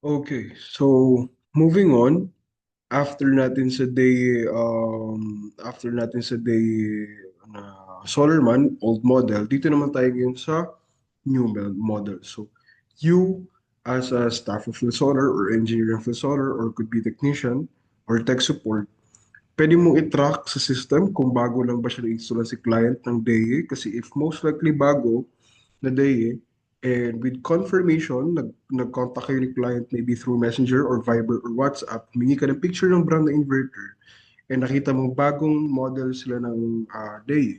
Okay, so moving on, after natin sa day na Solarman, old model, dito naman tayo ngayon sa model. So, you as a staff of Phil Solar or engineer of Phil Solar or could be technician or tech support, pwede mong i-track sa system kung bago lang ba siya na-install si client ng DAE kasi if most likely bago na DAE and with confirmation, nag-contact kayo ni client maybe through Messenger or Viber or WhatsApp, humingi ka ng picture ng brand na inverter and nakita mong bagong model sila ng DAE.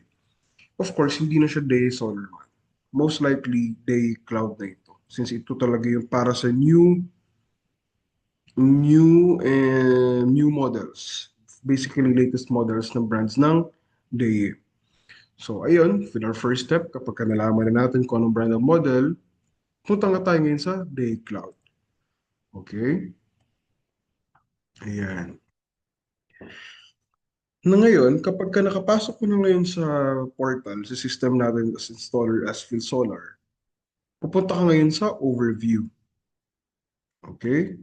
Of course, hindi na siya DAE Solar Man. Most likely, DAE Cloud na ito. Since ito talaga yung para sa new models. Basically, latest models ng brands ng DAE. So, ayun, for our first step, kapag nalaman na natin kung anong brand ng model, punta nga tayo ngayon sa DAE Cloud. Okay? Ayan. Na ngayon, kapag ka nakapasok mo na ngayon sa portal, sa system natin as installer as Phil Solar, pupunta ka ngayon sa overview. Okay?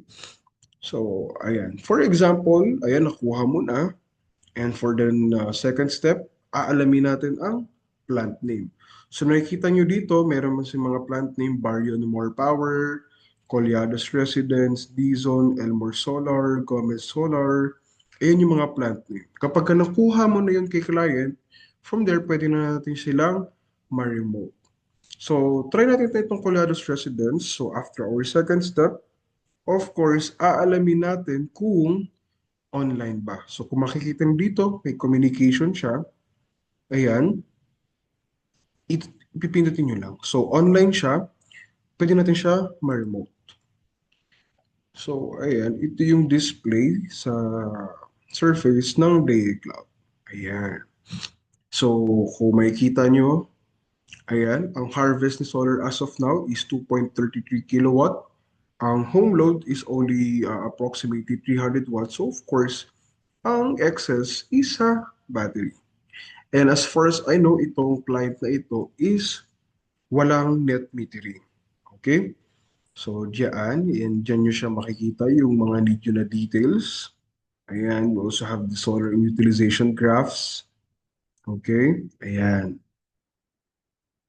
So, ayan. For example, ayan, nakuha mo na. And for the second step, aalamin natin ang plant name. So nakikita nyo dito, meron man si mga plant name, Barrio Numor Power, Colliados Residence, Dizon, Elmore Solar, Gomez Solar. Ayan yung mga plant name. Kapag ka nakuha mo na yun kay client, from there, pwede na natin silang ma-remote. So, try natin itong Colliados Residence. So, after our second step, of course, aalamin natin kung online ba. So kung makikita niyo dito, may communication siya. Ayan, ipipindutin nyo lang. So online siya, pwede natin siya ma-remote. So ayan, ito yung display sa surface ng DAE Cloud. Ayan. So kung makikita nyo, ayan, ang harvest ni solar as of now is 2.33 kilowatt. Ang home load is only approximately 300 watts. So of course, ang excess is sa battery. And as far as I know, itong client na ito is walang net metering. Okay? So, diyan nyo siya makikita yung mga need nyo na details. Ayan, we also have the solar and utilization graphs. Okay? Ayan.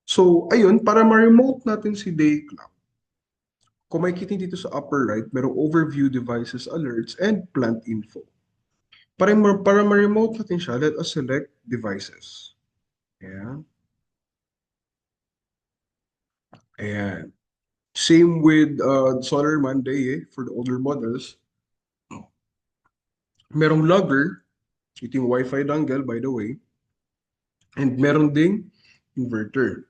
So, ayun, para ma-remote natin si Daycloud, kung makikita dito sa upper right, merong overview devices, alerts, and plant info. Para ma-remote natin siya, let us select devices. Ayan. Ayan. Same with Solar Monday for the older models. Merong logger, ito yung Wi-Fi dongle by the way, and meron ding inverter.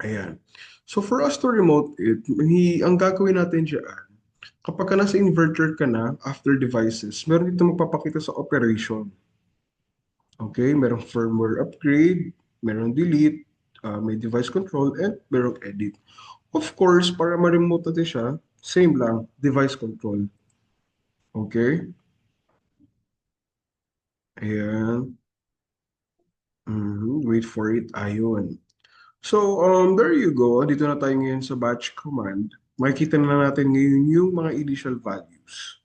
Ayan. So for us to remote it, ang gagawin natin dyan, kapag ka nasa inverter ka na, after devices, meron dito magpapakita sa operation. Okay, merong firmware upgrade, merong delete, may device control, and merong edit. Of course, para ma-remote natin siya, same lang, device control. Okay? Ayan. Wait for it. Ayun. So, there you go. Dito na tayo ngayon sa batch command. Makikita na natin ngayon yung mga initial values.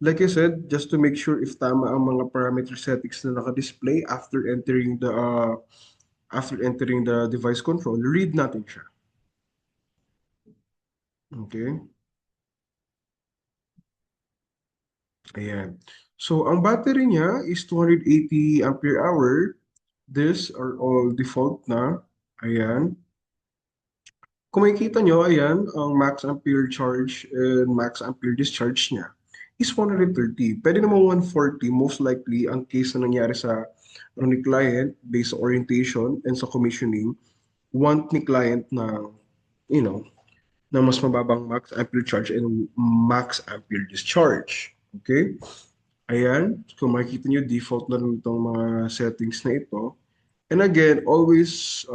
Like I said, just to make sure if tama ang mga parameter settings na naka-display after entering the device control, read natin siya. Okay? Ayan. So, ang battery niya is 280 ampere hour. These are all default na. Ayan. Kung makikita nyo, ayan, ang max ampere charge and max ampere discharge niya is 130. Pwede naman 140, most likely, ang case na nangyari sa ni client based sa orientation and sa commissioning, want ni client na, you know, na mas mababang max ampere charge and max ampere discharge. Okay? Ayan, kung makikita nyo, default na rin itong mga settings na ito. And again, always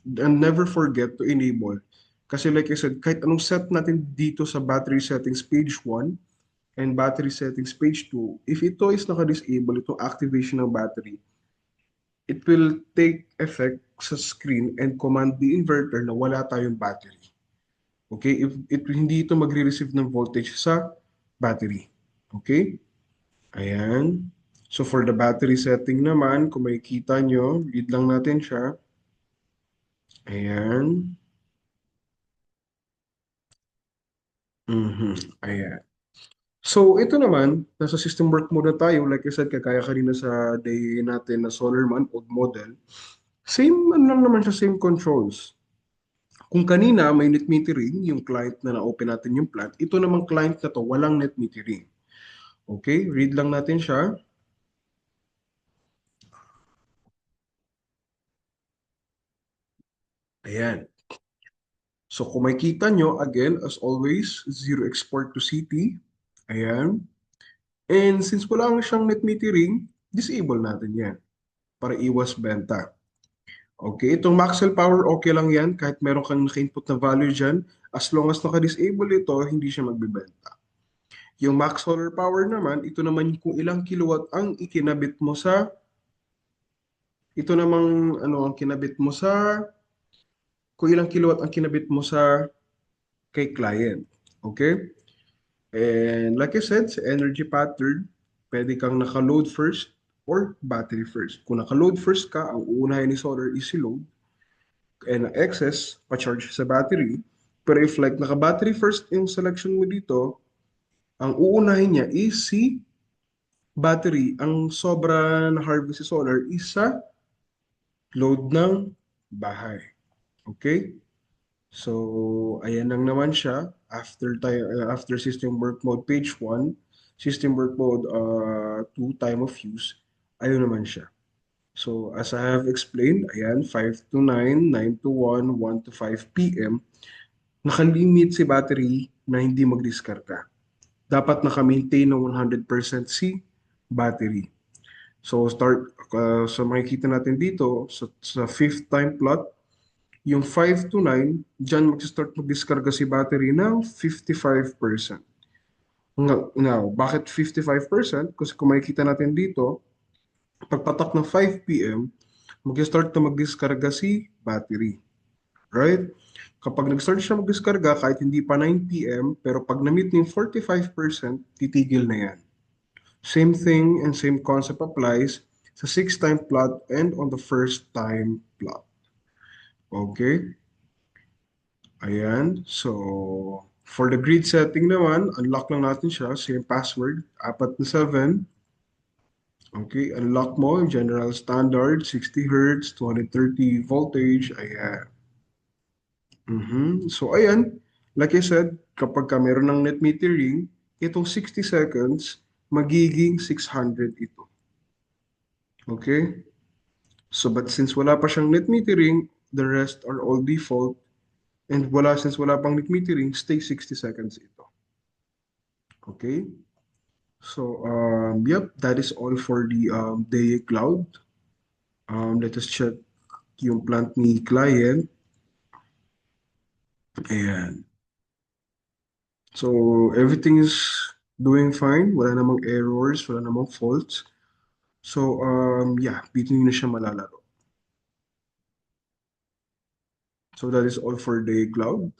and never forget to enable. Kasi like I said, kahit anong set natin dito sa battery settings page 1 and battery settings page 2, if ito is naka-disable, itong activation ng battery, it will take effect sa screen and command the inverter na wala tayong battery. Okay? If hindi ito magre-receive ng voltage sa battery. Okay? Ayan. So for the battery setting naman, kung makikita nyo, read lang natin siya. Ayan. Ayan. So ito naman, nasa system work mode na tayo. Like I said, kagaya kanina sa day natin na Solarman old model. Same ano lang naman siya, same controls. Kung kanina may net metering, yung client na na-open natin yung plant, ito namang client na to, walang net metering. Okay, read lang natin siya. Ayan. So kung makikita nyo, again, as always, zero export to CT. Ayan. And since wala lang siyang net metering, disable natin yan para iwas benta. Okay, itong maximum power, okay lang yan kahit meron kang naka-input na value dyan. As long as naka-disable ito, hindi siya magbibenta. Yung max solar power naman, ito naman kung ilang kilowatt ang ikinabit mo sa, ito namang ano ang kinabit mo sa, kung ilang kilowatt ang kinabit mo sa kay client. Okay? And like I said, sa energy pattern, pwede kang naka-load first or battery first. Kung naka-load first ka, ang uunahin ni solar is si load and ang excess, pa-charge sa battery. Pero if like naka-battery first yung selection mo dito, ang uunahin niya is si battery. Ang sobra na harvest si solar is sa load ng bahay. Okay? So, ayan lang naman siya. After system work mode page 1, system work mode 2, time of use, ayun naman siya. So, as I have explained, ayan, 5 to 9, 9 to 1, 1 to 5 p.m., nakalimit si battery na hindi magdiskarga. Dapat naka-maintain ng 100% si battery. So, so makikita natin dito, sa fifth time plot, yung 5 to 9, dyan mag-start mag-diskarga si battery ng 55%. Now, bakit 55%? Kasi kung makikita natin dito, pagpatak ng 5 p.m., mag-start na mag-diskarga si battery. Right? Kapag nag-start siya mag-diskarga, kahit hindi pa 9 p.m., pero pag na-meet ng 45%, titigil na yan. Same thing and same concept applies sa 6 time plot and on the first time plot. Okay? Ayan. So, for the grid setting naman, unlock lang natin siya. Same password, 47. Okay, unlock mo, general standard, 60 Hz, 230 voltage. Ayan. So, ayan. Like I said, kapag ka meron ng net metering, itong 60 seconds, magiging 600 ito. Okay? So, but since wala pa siyang net metering, the rest are all default. And since wala pang net metering, stay 60 seconds ito. Okay? So, yep, that is all for the day cloud. Let us check yung plant ni client. Ayan. So, everything is doing fine. Wala namang errors, wala namang faults. So, yeah, dito na siya malalaro. So, that is all for day cloud.